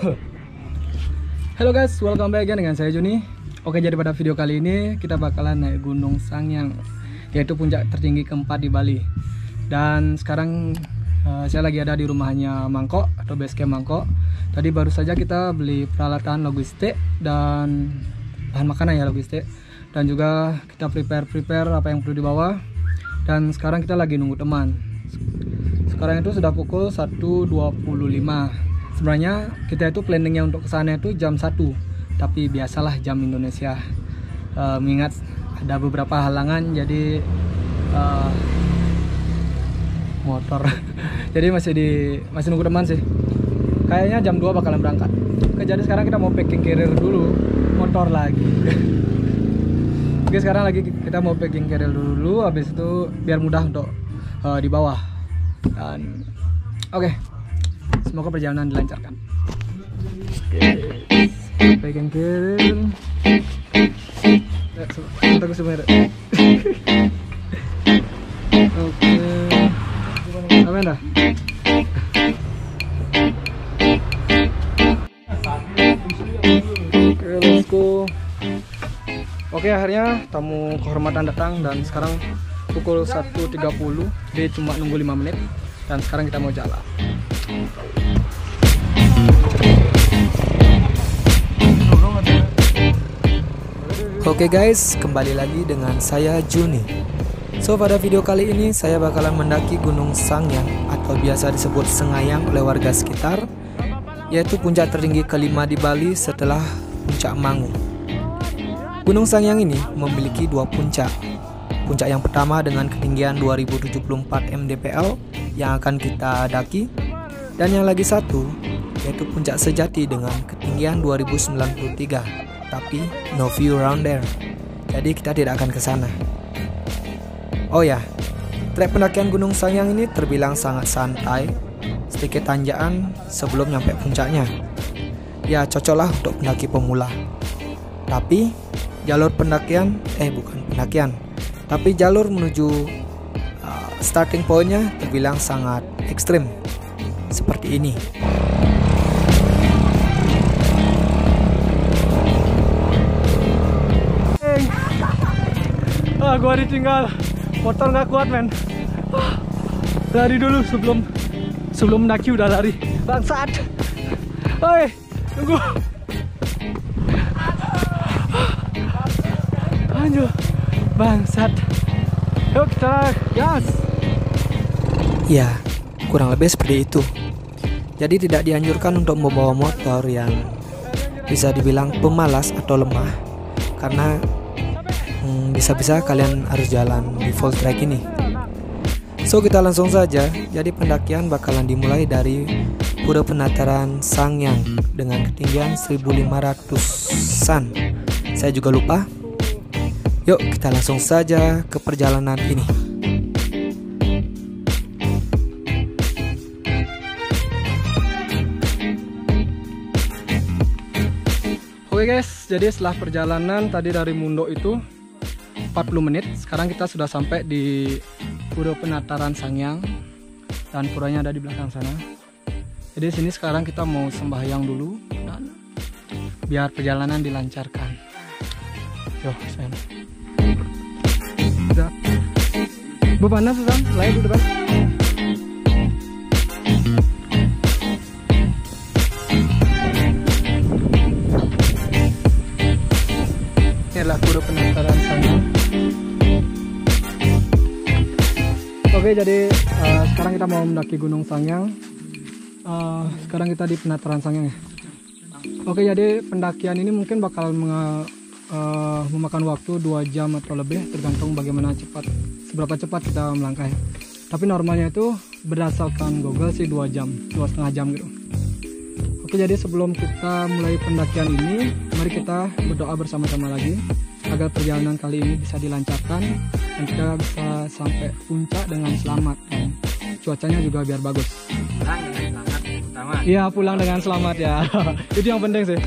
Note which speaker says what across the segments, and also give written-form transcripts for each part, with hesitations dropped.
Speaker 1: Halo guys, welcome back again dengan saya Juni. Oke, jadi pada video kali ini kita bakalan naik Gunung Sangyang, yaitu puncak tertinggi keempat di Bali. Dan sekarang saya lagi ada di rumahnya Mangkok atau base camp Mangkok. Tadi baru saja kita beli peralatan logistik dan bahan makanan ya, logistik. Dan juga kita prepare apa yang perlu dibawa. Dan sekarang kita lagi nunggu teman. Sekarang itu sudah pukul 1.25. Sebenarnya kita itu planningnya untuk kesana itu jam 1, tapi biasalah jam Indonesia. Mengingat ada beberapa halangan, jadi motor. Jadi masih nunggu teman sih. Kayaknya jam 2 bakalan berangkat. Oke, jadi sekarang kita mau packing carrier dulu, motor lagi. Oke, sekarang lagi kita mau packing carrier dulu, habis itu biar mudah untuk di bawah. Dan oke. Semoga perjalanan dilancarkan. Oke, pegang carrier. Sebentar gue sebentar. Oke. Apa dah? Oke, let's go. Oke, akhirnya tamu kehormatan datang dan sekarang pukul 1.30. Dia cuma nunggu 5 menit dan sekarang kita mau jalan.
Speaker 2: Oke guys, kembali lagi dengan saya Juni. So, pada video kali ini saya bakalan mendaki Gunung Sangyang atau biasa disebut Sengayang oleh warga sekitar, yaitu puncak tertinggi kelima di Bali setelah Puncak Mangu. Gunung Sangyang ini memiliki dua puncak. Puncak yang pertama dengan ketinggian 2074 mdpl yang akan kita daki, dan yang lagi satu yaitu puncak sejati dengan ketinggian 2093, tapi no view around there. Jadi kita tidak akan ke sana. Oh ya, trek pendakian Gunung Sangyang ini terbilang sangat santai, sedikit tanjakan sebelum nyampe puncaknya. Ya, cocoklah untuk pendaki pemula. Tapi jalur pendakian, bukan pendakian, tapi jalur menuju starting pointnya terbilang sangat ekstrim, seperti ini.
Speaker 1: Gua ditinggal, motor nggak kuat men. Lari dulu sebelum mendaki udah lari. Bangsat. Hei, tunggu. Anjir, bangsat. Yuk kita gas.
Speaker 2: Ya, kurang lebih seperti itu. Jadi tidak dianjurkan untuk membawa motor yang bisa dibilang pemalas atau lemah, karena bisa-bisa kalian harus jalan di full track ini. So, kita langsung saja. Jadi pendakian bakalan dimulai dari Pura Penataran Sangyang dengan ketinggian 1500-an. Saya juga lupa. Yuk kita langsung saja ke perjalanan ini.
Speaker 1: Oke guys, jadi setelah perjalanan tadi dari Mundo itu 40 menit, sekarang kita sudah sampai di Pura Penataran Sangyang dan puranya ada di belakang sana. Jadi sini sekarang kita mau sembahyang dulu dan biar perjalanan dilancarkan. Yo, sayang. Udah. Bepanas Susan, layak di depan. Ini adalah Pura Penataran Sangyang. Oke, jadi sekarang kita mau mendaki Gunung Sangyang. Sekarang kita di Penataran Sangyang ya. Oke, jadi pendakian ini mungkin bakal memakan waktu 2 jam atau lebih, tergantung bagaimana seberapa cepat kita melangkah ya. Tapi normalnya itu berdasarkan Google sih 2 jam, 2,5 jam gitu. Oke, jadi sebelum kita mulai pendakian ini, mari kita berdoa bersama-sama lagi agar perjalanan kali ini bisa dilancarkan dan kita bisa sampai puncak dengan selamat dan cuacanya juga biar bagus.
Speaker 3: Pulang dengan selamat pertama.
Speaker 1: Iya, pulang dengan selamat ya. Itu yang penting sih.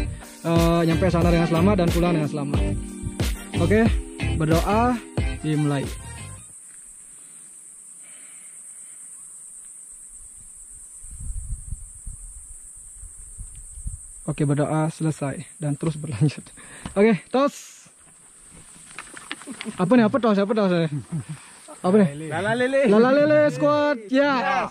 Speaker 1: Nyampe sana dengan selamat dan pulang dengan selamat. Oke, berdoa dimulai. Oke, berdoa selesai dan terus berlanjut. Oke, tos. Apa nih? Apa tos? Apa tos? Apa nih? Lala lele squad. Ya.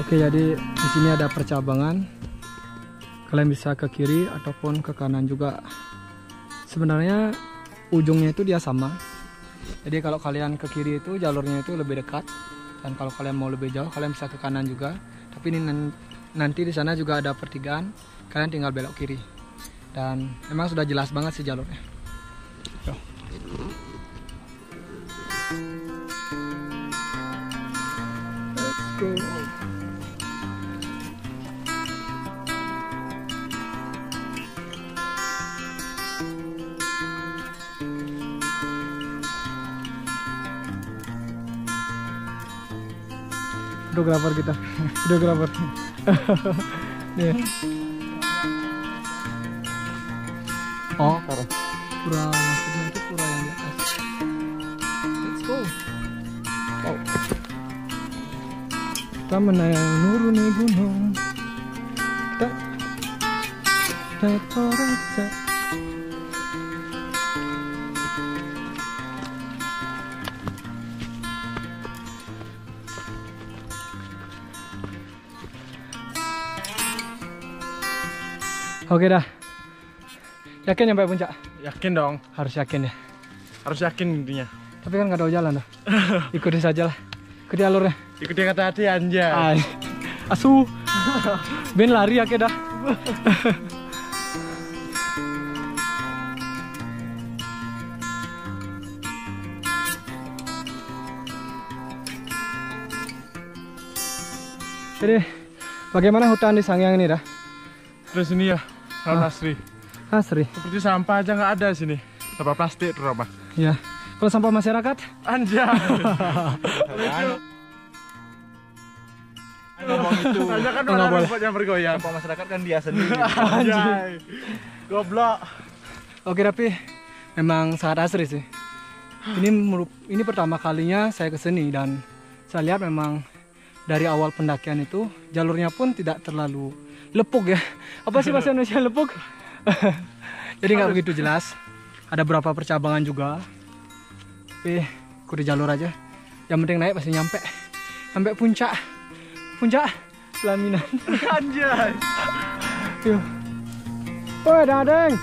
Speaker 1: Oke, jadi di sini ada percabangan. Kalian bisa ke kiri ataupun ke kanan juga. Sebenarnya ujungnya itu dia sama. Jadi kalau kalian ke kiri itu jalurnya itu lebih dekat, dan kalau kalian mau lebih jauh kalian bisa ke kanan juga. Tapi ini nanti di sana juga ada pertigaan, kalian tinggal belok kiri. Dan memang sudah jelas banget sih jalurnya. Yo. Let's go. Fotografer kita, videografer. Nih. Oh, pura, maksudnya itu pura yang di atas. Let's go. Wow. Kita menuruni gunung. Kita Oke dah. Yakin nyampe puncak?
Speaker 4: Yakin dong.
Speaker 1: Harus yakin ya.
Speaker 4: Harus yakin intinya.
Speaker 1: Tapi kan nggak tahu jalan dah. Ikuti saja lah. Ikuti alurnya.
Speaker 4: Ikuti kata hati anjay.
Speaker 1: Asu. Ben lari ya dah. Jadi bagaimana hutan di Sangiang ini dah?
Speaker 4: Terus ini ya, asri.
Speaker 1: Asri.
Speaker 4: Seperti sampah aja nggak ada sini. Sampah plastik terus apa?
Speaker 1: Ya. Kalau sampah masyarakat?
Speaker 4: Anjay.
Speaker 3: Ngomong itu.
Speaker 4: Hanya kan
Speaker 1: Nggak
Speaker 4: orang
Speaker 1: boleh.
Speaker 4: rumput yang bergoyang.
Speaker 3: Sampah masyarakat kan dia sendiri.
Speaker 4: Anjay. Goblok.
Speaker 1: Oke, tapi memang sangat asri sih. Ini pertama kalinya saya kesini dan saya lihat memang dari awal pendakian itu jalurnya pun tidak terlalu lepuk ya. Apa sih bahasa Indonesia lepuk? Jadi nggak begitu jelas. Ada beberapa percabangan juga. Tapi ikuti jalur aja. Yang penting naik pasti nyampe. Sampai puncak. Puncak pelaminan.
Speaker 4: Anjay.
Speaker 1: Yuk. Woi, Dadeng.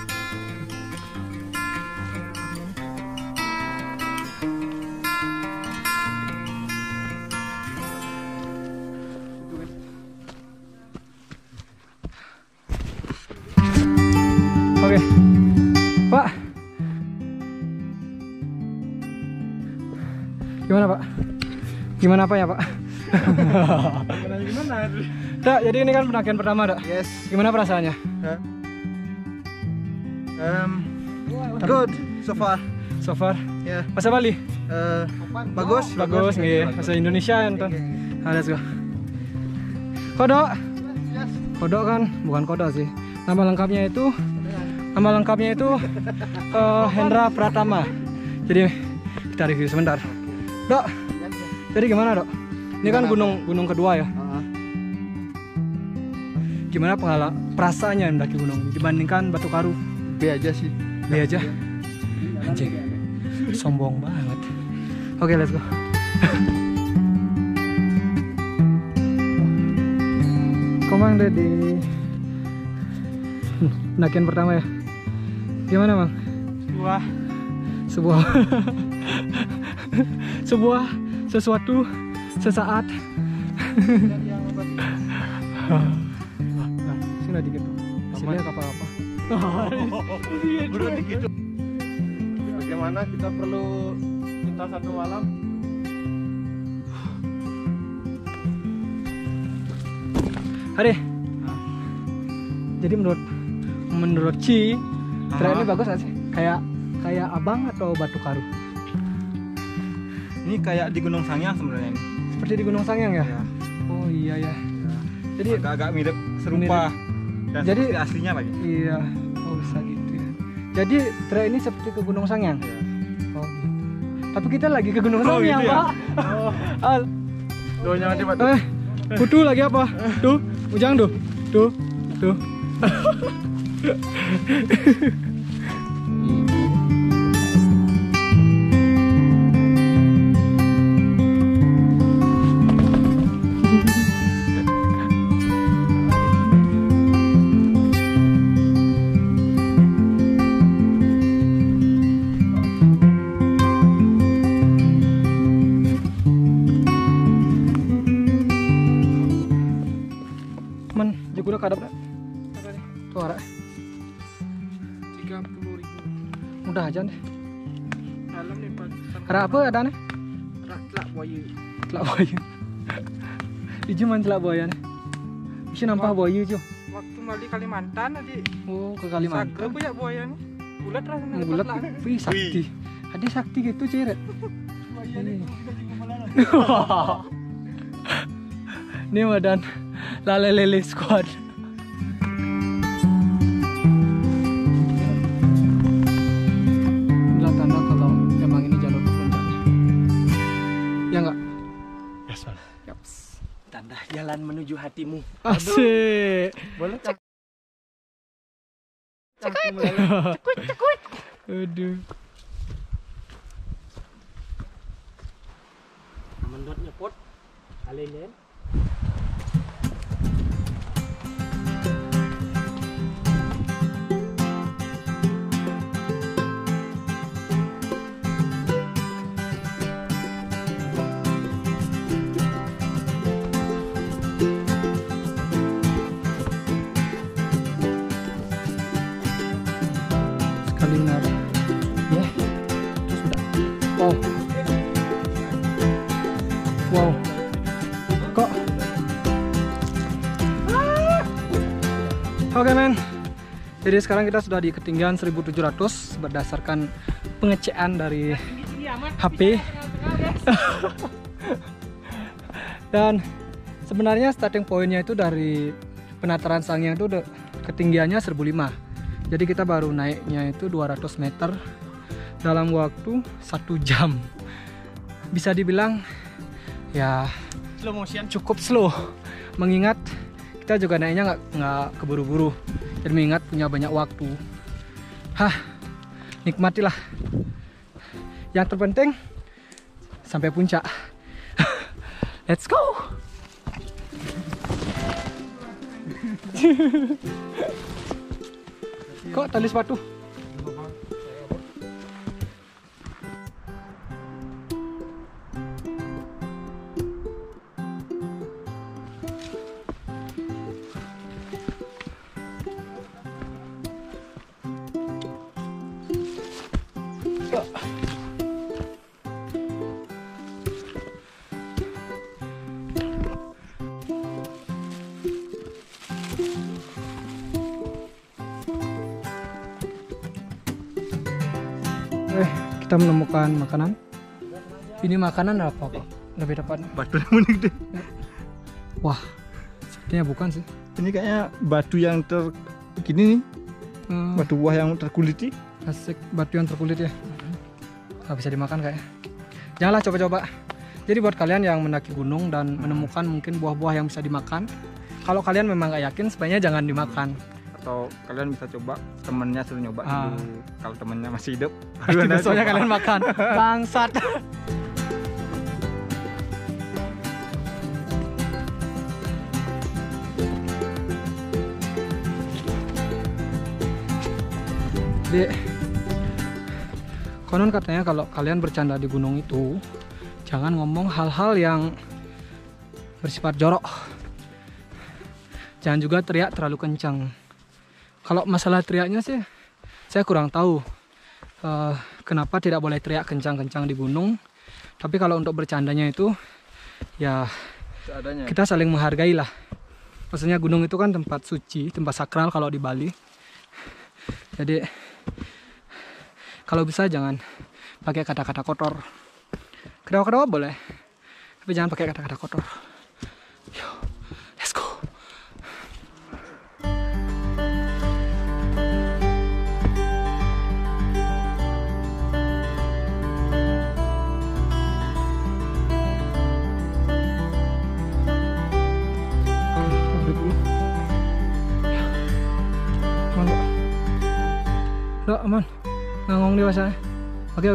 Speaker 1: Oke, Pak. Gimana Pak? Gimana apa ya Pak?
Speaker 4: Gimana?
Speaker 1: Dak, jadi ini kan pendakian pertama Dak.
Speaker 3: Yes.
Speaker 1: Gimana perasaannya?
Speaker 3: Good so far.
Speaker 1: So far?
Speaker 3: Ya.
Speaker 1: Bahasa Bali?
Speaker 3: Bagus.
Speaker 1: Bagus nih. Bahasa Indonesia nonton. Nah, let's go. Kodok. Kodok kan? Bukan kodok sih. Nama lengkapnya itu Hendra Pratama. Jadi kita review sebentar. Dok, jadi gimana Dok? Ini kan gunung kedua ya. Gimana perasaannya mendaki gunung dibandingkan Batu Karu?
Speaker 3: B aja sih.
Speaker 1: B aja. Anjing, sombong banget. Oke, let's go. Komang Dedi. Pendakian pertama ya. Gimana Bang? Sesuatu sesaat. Sini dikit tuh. Sini apa-apa.
Speaker 4: Berarti gitu. Bagaimana kita perlu kita satu malam?
Speaker 1: Hari. Jadi menurut Ci, trek ini bagus gak sih? Kayak Abang atau Batu Karu?
Speaker 3: Ini kayak di Gunung Sangiang sebenarnya ini.
Speaker 1: Seperti di Gunung Sangiang ya?
Speaker 3: Ya.
Speaker 1: Oh iya ya. Jadi
Speaker 3: Agak mirip serupa. Dan
Speaker 1: Jadi
Speaker 3: seperti aslinya lagi.
Speaker 1: iya, oh bisa gitu ya. Jadi trek ini seperti ke Gunung Sangiang.
Speaker 3: Ya.
Speaker 1: Oh. Tapi kita lagi ke Gunung Sangyang,
Speaker 3: gitu ya?
Speaker 1: Pak. Al.
Speaker 3: Doanya nanti Pak.
Speaker 1: Kutu lagi apa? Tuh, Ujang tuh. Tuh. Man, juga udah kadap dah. Tuh arah
Speaker 4: 30.000.
Speaker 1: mudah aja nih.
Speaker 4: Dalam nih Pak.
Speaker 1: Arah apa ada nih?
Speaker 4: Telak buaya.
Speaker 1: Telak buaya. Iju man telak buaya nih. Bisa nampak buaya ju.
Speaker 4: Waktu mali Kalimantan tadi.
Speaker 1: Oh, ke Kalimantan.
Speaker 4: Saga banyak buaya nih. Bulat rasanya.
Speaker 1: Bulat.
Speaker 4: telak.
Speaker 1: Wih, sakti. Ada sakti gitu, Ceret. Ini badan Lale Lele Squad. Inilah tanda kalau memang ini jalur ke puncaknya. Ya enggak?
Speaker 3: Yes, Pak.
Speaker 1: Yaps.
Speaker 4: Tanda jalan menuju hatimu.
Speaker 1: Asik.
Speaker 4: Boleh cek.
Speaker 1: Aduh.
Speaker 4: Mendotnya pot. Alelen.
Speaker 1: Sekali menara. Ya. Terus udah. Wow. Wow. Kok? Oke men. Jadi sekarang kita sudah di ketinggian 1700 berdasarkan pengecekan dari HP. Dan sebenarnya starting pointnya itu dari penataran Sangyang itu ketinggiannya 1005. Jadi kita baru naiknya itu 200 meter dalam waktu 1 jam. Bisa dibilang ya
Speaker 4: Slow motion.
Speaker 1: cukup slow, mengingat kita juga naiknya nggak keburu-buru, dan mengingat punya banyak waktu. Nikmatilah. Yang terpenting sampai puncak. Let's go. Kok tali sepatu? Kita menemukan makanan. Ini makanan apa kok? Lebih tepatnya.
Speaker 3: Batu yang mana gede.
Speaker 1: Wah, sepertinya bukan sih.
Speaker 3: Ini kayaknya batu yang gini nih.
Speaker 1: Hmm,
Speaker 3: Batu buah yang terkuliti.
Speaker 1: asik, batu yang terkulit ya. Nggak bisa dimakan kayaknya. Janganlah coba-coba. Jadi buat kalian yang mendaki gunung dan menemukan mungkin buah-buah yang bisa dimakan, kalau kalian memang nggak yakin, sebaiknya jangan dimakan.
Speaker 3: Atau kalian bisa coba, temennya suruh nyoba dulu. Kalau temennya masih hidup,
Speaker 1: Pasti besoknya kalian makan. Bangsat. Jadi konon katanya kalau kalian bercanda di gunung itu jangan ngomong hal-hal yang bersifat jorok. Jangan juga teriak terlalu kencang. Kalau masalah teriaknya sih saya kurang tahu kenapa tidak boleh teriak kencang-kencang di gunung. Tapi kalau untuk bercandanya itu ya
Speaker 3: seadanya.
Speaker 1: kita saling menghargai lah. Maksudnya gunung itu kan tempat suci, tempat sakral kalau di Bali. Jadi kalau bisa jangan pakai kata-kata kotor. Ketawa-ketawa boleh, tapi jangan pakai kata-kata kotor. Yo, let's go. Tuh, aman. Ngangong di sana. Oke.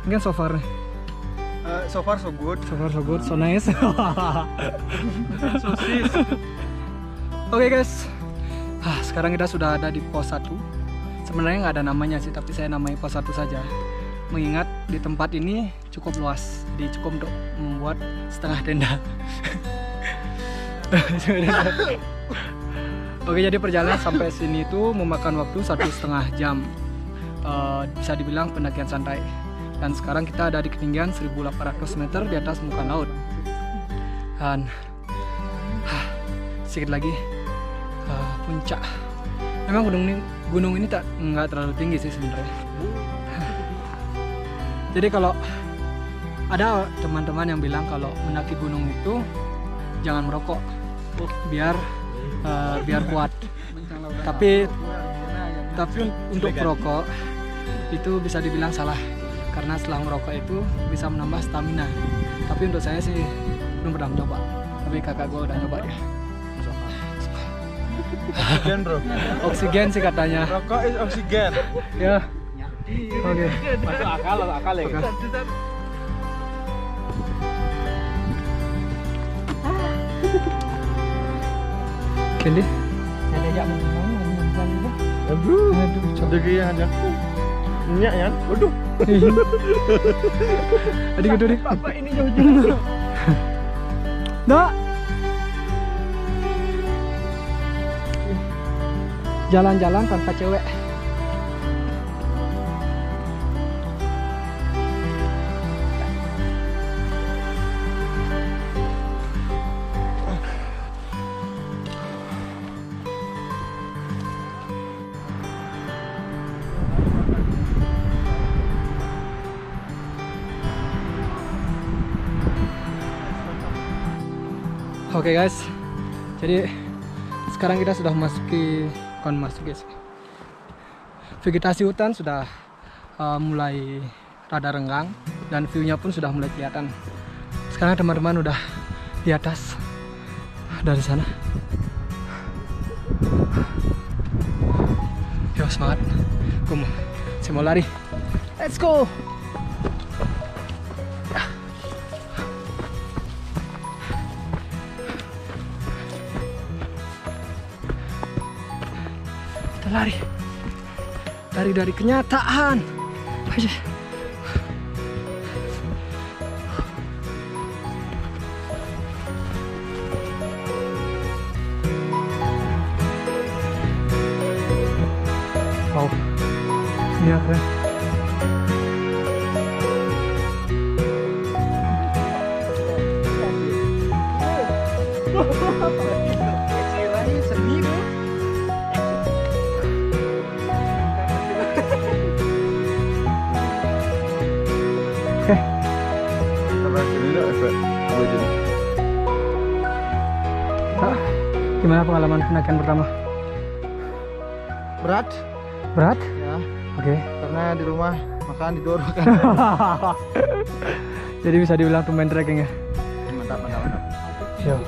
Speaker 1: Mungkin so far.
Speaker 4: So far so good.
Speaker 1: So far so good, so nice.
Speaker 4: Sosis.
Speaker 1: Oke guys. Sekarang kita sudah ada di pos 1. Sebenarnya nggak ada namanya sih, tapi saya namai pos 1 saja. Mengingat di tempat ini cukup luas, jadi cukup untuk membuat setengah tenda. Oke, jadi perjalanan sampai sini itu memakan waktu 1,5 jam. Bisa dibilang pendakian santai. Dan sekarang kita ada di ketinggian 1.800 meter di atas muka laut. Dan sedikit lagi puncak. Memang gunung ini nggak terlalu tinggi sih sebenarnya. Jadi kalau ada teman-teman yang bilang kalau mendaki gunung itu jangan merokok, biar kuat. Tapi untuk merokok itu bisa dibilang salah, karena setelah merokok itu bisa menambah stamina. Tapi untuk saya sih belum pernah mencoba. Tapi kakak gue udah nyoba ya.
Speaker 4: Oksigen bro.
Speaker 1: Oksigen sih katanya.
Speaker 4: Rokok is oksigen.
Speaker 1: Ya. Oke.
Speaker 4: Masuk akal ya.
Speaker 1: Kendi. Saya diajak ngomong.
Speaker 4: Aduh, jadi aja. Minyak ya? Waduh.
Speaker 1: Adik gitu deh.
Speaker 4: Apa ini jauh-jauh?
Speaker 1: Dok. Jalan-jalan tanpa cewek. Oke guys, jadi sekarang kita sudah bukan masuk guys. Vegetasi hutan sudah mulai rada renggang dan view-nya pun sudah mulai kelihatan. Sekarang teman-teman udah di atas dari sana. Yo semangat, saya mau lari. Let's go. Lari dari kenyataan. Wow, ini keren. Gimana pengalaman pendakian pertama?
Speaker 4: Berat?
Speaker 1: Ya. Oke.
Speaker 4: Karena di rumah makan tidur.
Speaker 1: Jadi bisa dibilang pemain trekking ya?
Speaker 4: Mantap.
Speaker 1: Yo.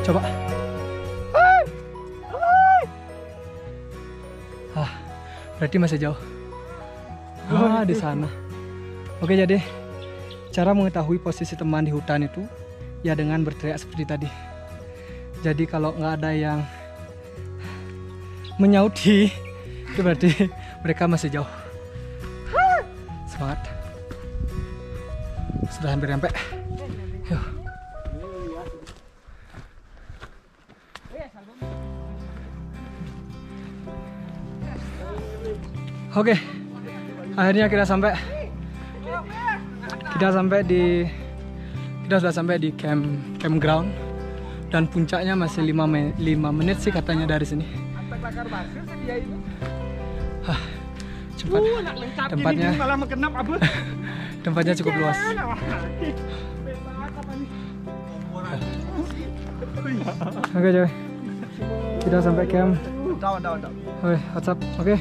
Speaker 1: Coba. Berarti masih jauh. Di sana. Oke, jadi cara mengetahui posisi teman di hutan itu ya dengan berteriak seperti tadi. Jadi kalau nggak ada yang menyauti, itu berarti mereka masih jauh. Semangat. Sudah hampir sampai. Yuk. Oke, akhirnya kita sudah sampai di campground dan puncaknya masih 5 menit sih katanya dari sini. tempatnya
Speaker 3: malah mengenap apa?
Speaker 1: tempatnya cukup luas. Oke coy, kita sampai camp. Oke, WhatsApp. Oke.